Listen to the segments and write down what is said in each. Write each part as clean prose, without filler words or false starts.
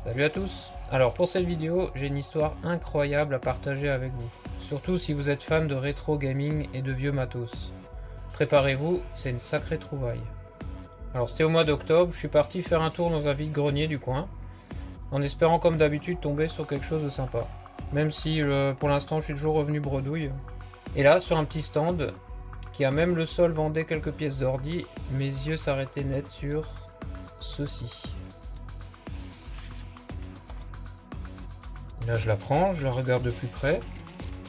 Salut à tous! Alors pour cette vidéo, j'ai une histoire incroyable à partager avec vous. Surtout si vous êtes fan de rétro gaming et de vieux matos. Préparez-vous, c'est une sacrée trouvaille. Alors c'était au mois d'octobre, je suis parti faire un tour dans un vide-grenier du coin, en espérant comme d'habitude tomber sur quelque chose de sympa. Même si pour l'instant je suis toujours revenu bredouille. Et là, sur un petit stand, qui a même le sol vendait quelques pièces d'ordi, mes yeux s'arrêtaient net sur ceci. Là je la prends, je la regarde de plus près,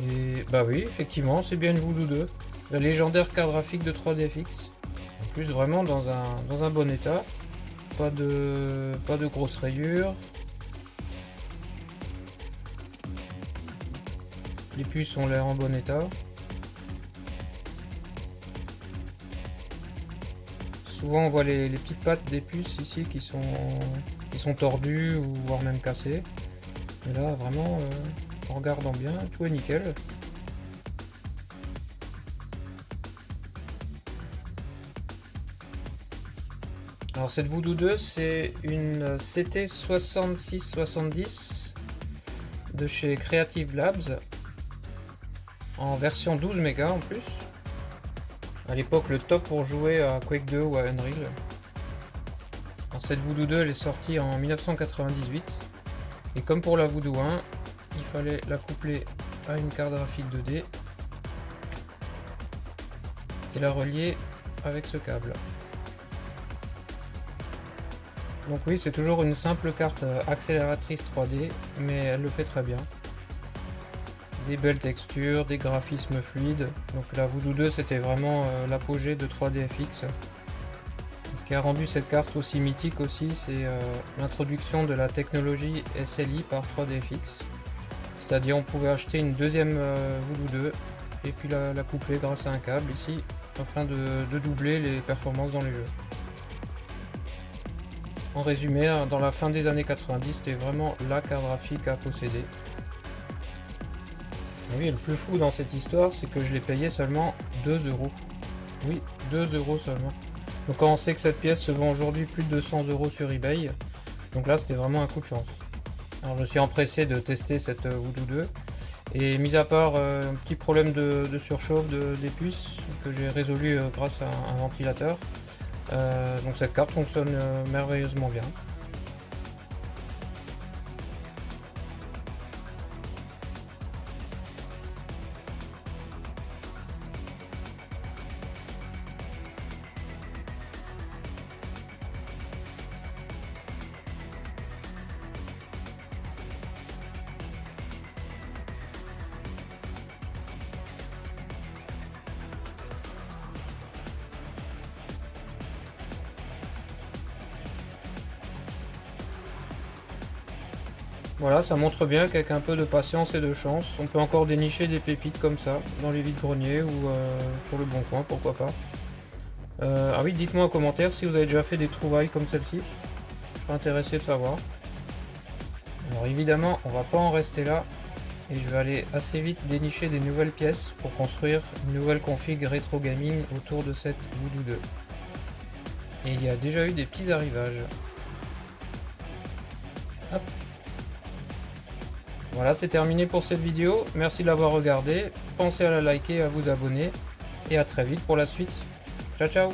et bah oui, effectivement, c'est bien une Voodoo 2, la légendaire carte graphique de 3DFX. En plus, vraiment dans un bon état, pas de grosses rayures. Les puces ont l'air en bon état. Souvent on voit les petites pattes des puces ici qui sont tordues ou voire même cassées. Et là vraiment, en regardant bien, tout est nickel. Alors cette Voodoo 2, c'est une CT6670 de chez Creative Labs en version 12 mégas en plus. À l'époque le top pour jouer à Quake 2 ou à Unreal. Alors cette Voodoo 2 elle est sortie en 1998 et comme pour la Voodoo 1, il fallait la coupler à une carte graphique 2D et la relier avec ce câble. Donc oui, c'est toujours une simple carte accélératrice 3D, mais elle le fait très bien. Des belles textures, des graphismes fluides. Donc la Voodoo 2 c'était vraiment l'apogée de 3DFX. Ce qui a rendu cette carte aussi mythique aussi, c'est l'introduction de la technologie SLI par 3DFX. C'est-à-dire on pouvait acheter une deuxième Voodoo 2 et puis la coupler grâce à un câble ici, afin de doubler les performances dans les jeux. En résumé, dans la fin des années 90, c'était vraiment la carte graphique à posséder. Et oui, le plus fou dans cette histoire, c'est que je l'ai payé seulement 2 euros. Oui, 2 euros seulement. Donc quand on sait que cette pièce se vend aujourd'hui plus de 200 euros sur eBay, donc là c'était vraiment un coup de chance. Alors je me suis empressé de tester cette Voodoo 2, et mis à part un petit problème de surchauffe des puces, que j'ai résolu grâce à un ventilateur, donc cette carte fonctionne merveilleusement bien. Voilà, ça montre bien qu'avec un peu de patience et de chance, on peut encore dénicher des pépites comme ça, dans les vides-greniers ou sur le bon coin, pourquoi pas. Ah oui, dites-moi en commentaire si vous avez déjà fait des trouvailles comme celle-ci. Je serais intéressé de savoir. Alors évidemment, on va pas en rester là, et je vais aller assez vite dénicher des nouvelles pièces pour construire une nouvelle config rétro gaming autour de cette Voodoo 2. Et il y a déjà eu des petits arrivages. Hop. Voilà, c'est terminé pour cette vidéo. Merci de l'avoir regardé. Pensez à la liker, à vous abonner. Et à très vite pour la suite. Ciao, ciao!